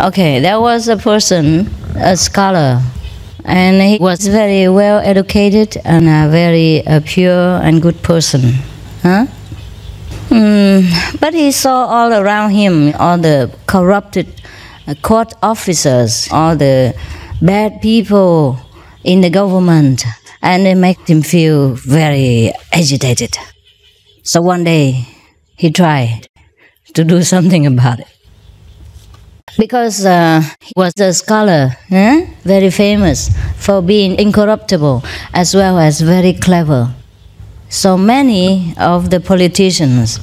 Okay, there was a person, a scholar, and he was very well educated and a very pure and good person. Huh? But he saw all around him all the corrupted court officers, all the bad people in the government, and it made him feel very agitated. So one day he tried to do something about it. Because he was a scholar, very famous for being incorruptible as well as very clever. So many of the politicians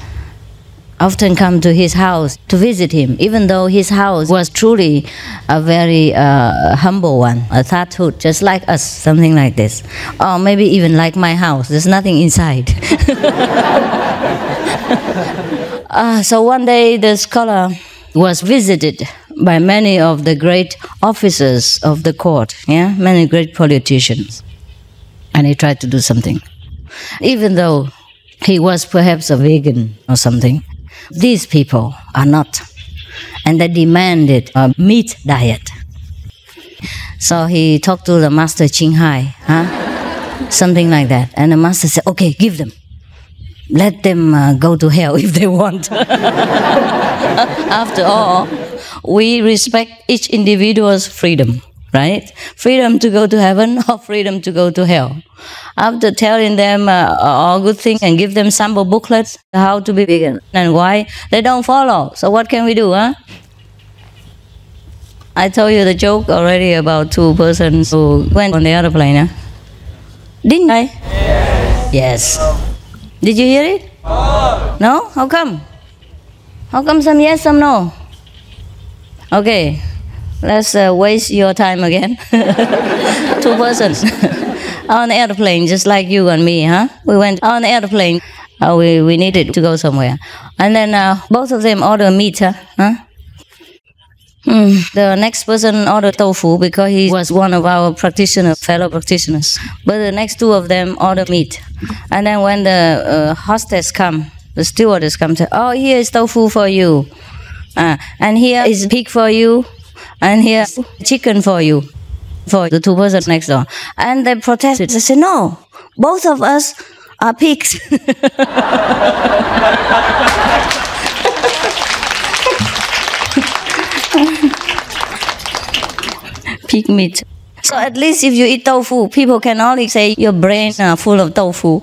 often come to his house to visit him, even though his house was truly a very humble one, a thatched hut, just like us, something like this. Or maybe even like my house, there's nothing inside. So one day the scholar was visited by many of the great officers of the court, many great politicians. And he tried to do something. Even though he was perhaps a vegan or something, these people are not. And they demanded a meat diet. So he talked to the master Ching Hai, something like that. And the master said, okay, give them. Let them go to hell if they want. After all, we respect each individual's freedom, right? Freedom to go to heaven or freedom to go to hell. After telling them all good things and give them sample booklets how to be vegan and why, they don't follow. So what can we do, I told you the joke already about two persons who went on the airplane, Didn't I? Yes. Did you hear it? No? How come? How come some yes, some no? Okay, let's waste your time again. Two persons on the airplane, just like you and me, We went on the airplane. We needed to go somewhere. And then both of them ordered meat, The next person ordered tofu because he was one of our fellow practitioners. But the next two of them ordered meat. And then when the hostess come, the stewardess come, say, oh, here is tofu for you. And here is pig for you. And here is chicken for you. For the two persons next door. And they protested. They said, no, both of us are pigs. Pig meat. So at least if you eat tofu, people can only say your brain are full of tofu.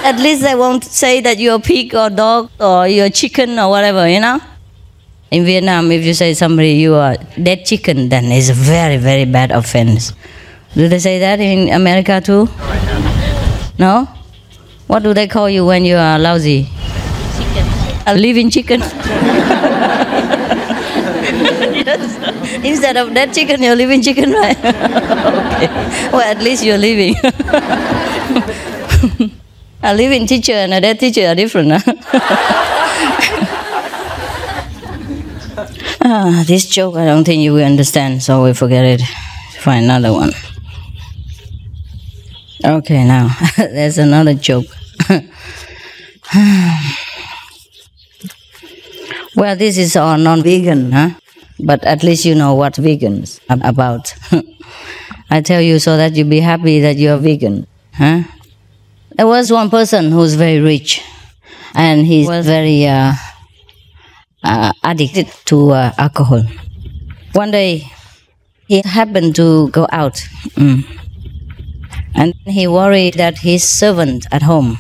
At least they won't say that you're a pig or dog or you're chicken or whatever, In Vietnam, if you say somebody you are dead chicken, then it's a very, very bad offense. Do they say that in America too? No? What do they call you when you are lousy? Chicken. A living chicken? Instead of dead chicken, you're living chicken, right? Okay. Well, at least you're living. A living teacher and a dead teacher are different, This joke, I don't think you will understand, so we forget it. Find another one. Okay, now, there's another joke. Well, this is all non-vegan, But at least you know what vegans are about. I tell you so that you'll be happy that you're vegan. There was one person who was very rich, and he was very addicted to alcohol. One day, he happened to go out, and he worried that his servant at home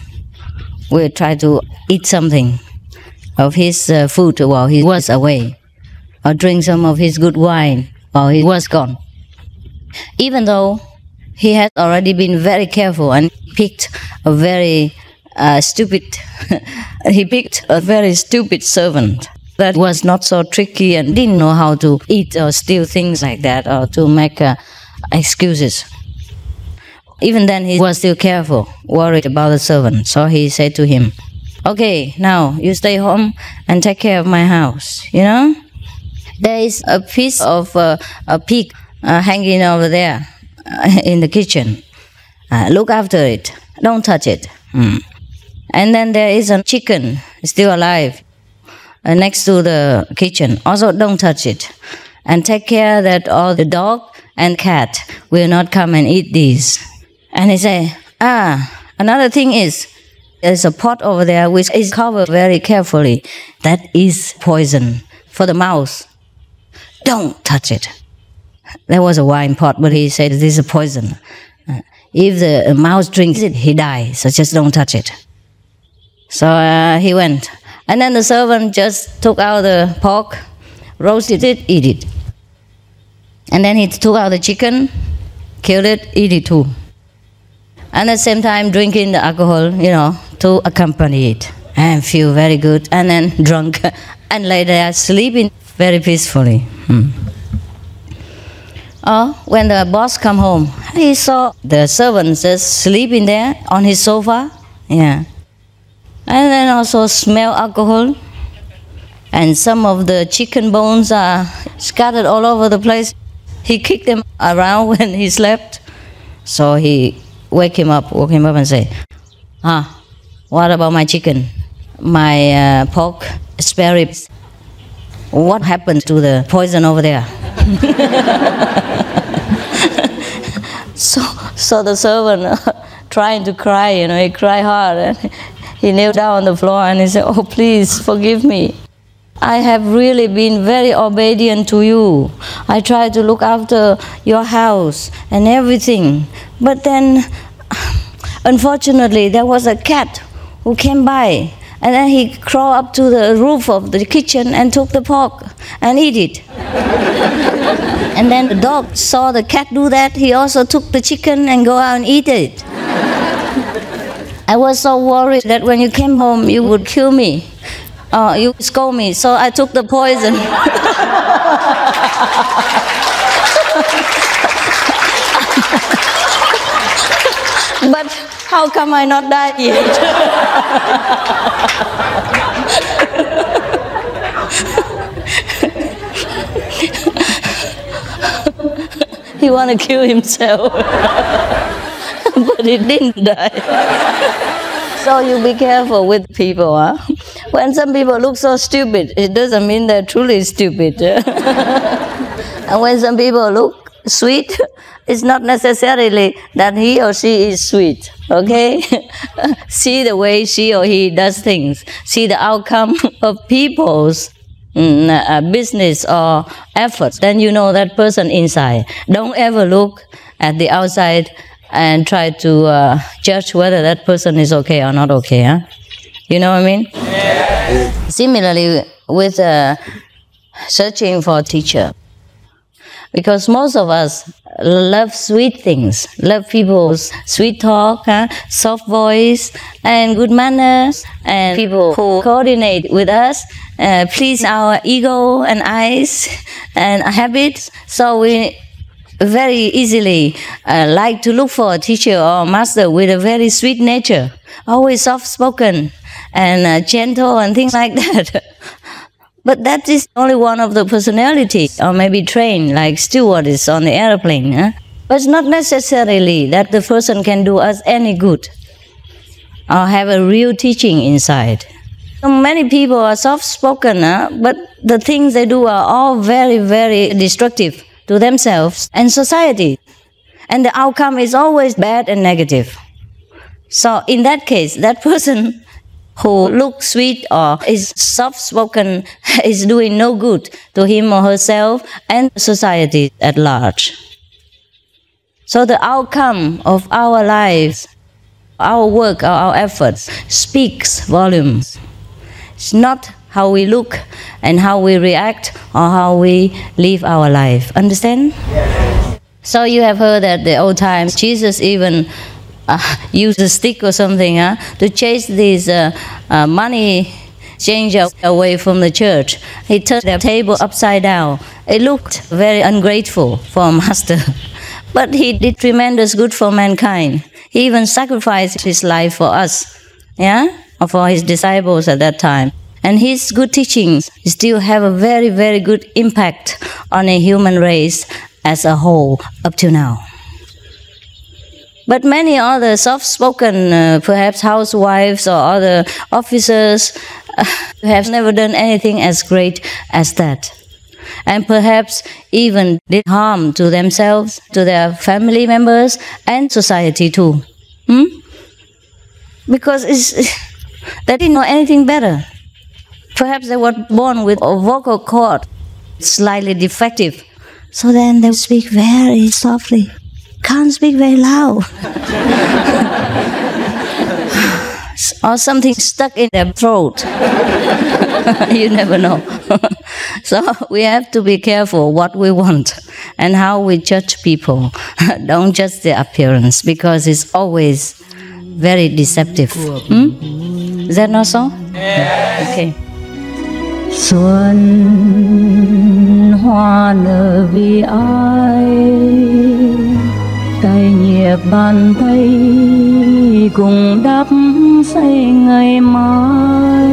will try to eat something of his food while he was away, or drink some of his good wine while he was gone. Even though he had already been very careful and picked a very stupid servant that was not so tricky and didn't know how to eat or steal things like that or to make excuses. Even then he was still careful, worried about the servant. So he said to him, okay, now you stay home and take care of my house, There is a piece of a pig hanging over there in the kitchen. Look after it. Don't touch it. And then there is a chicken still alive. next to the kitchen. Also, don't touch it. And take care that all the dog and cat will not come and eat these. And he said, another thing is, there's a pot over there which is covered very carefully. That is poison for the mouse. Don't touch it. There was a wine pot, but he said, this is a poison. If the mouse drinks it, he dies, so just don't touch it. So he went. And then the servant just took out the pork, roasted it, eat it. And then he took out the chicken, killed it, eat it too. And at the same time drinking the alcohol, to accompany it. And feel very good. And then drunk. And lay there sleeping very peacefully. When the boss come home, he saw the servant just sleeping there on his sofa. Yeah. And then also smell alcohol. And some of the chicken bones are scattered all over the place. He kicked them around when he slept. So he woke him up and say, what about my chicken? My pork, spare ribs. What happened to the poison over there? So the servant trying to cry, he cried hard. And he knelt down on the floor and he said, oh, please forgive me. I have really been very obedient to you. I tried to look after your house and everything. But then, unfortunately, there was a cat who came by. And then he crawled up to the roof of the kitchen and took the pork and eat it. And then the dog saw the cat do that. He also took the chicken and go out and eat it. I was so worried that when you came home, you would kill me. You scold me, so I took the poison. But how come I not died yet? He want to kill himself. But he didn't die. So you be careful with people, When some people look so stupid, it doesn't mean they're truly stupid. And when some people look sweet, it's not necessarily that he or she is sweet, okay? See the way she or he does things. See the outcome of people's business or efforts. Then you know that person inside. Don't ever look at the outside and try to judge whether that person is okay or not okay. You know what I mean? Yeah. Similarly, with searching for a teacher. Because most of us love sweet things, love people's sweet talk, soft voice, and good manners, and people who coordinate with us, please our ego and eyes and habits. So we very easily like to look for a teacher or master with a very sweet nature, always soft-spoken and gentle and things like that. But that is only one of the personalities, or maybe trained like stewardess on the airplane. But it's not necessarily that the person can do us any good or have a real teaching inside. So many people are soft-spoken, but the things they do are all very, very destructive to themselves and society. And the outcome is always bad and negative. So in that case, that person who looks sweet or is soft-spoken is doing no good to him or herself and society at large. So the outcome of our lives, our work, our efforts speaks volumes. It's not how we look and how we react or how we live our life. Understand? Yes. So you have heard that the old times, Jesus even used a stick or something to chase these money changers away from the church. He turned their table upside down. It looked very ungrateful for a master. But he did tremendous good for mankind. He even sacrificed his life for us, or for his disciples at that time. And his good teachings still have a very, very good impact on a human race as a whole up to now. But many other soft-spoken, perhaps housewives or other officers, have never done anything as great as that. And perhaps even did harm to themselves, to their family members, and society too. Because they didn't know anything better. Perhaps they were born with a vocal cord slightly defective. So then they speak very softly. Can't speak very loud. Or something stuck in their throat. You never know. So we have to be careful what we want and how we judge people. Don't judge their appearance, because it's always very deceptive. Is that not so? Okay. Xuân hoa nở vì ai, tay nhẹ bàn tay cùng đắp xây ngày mai.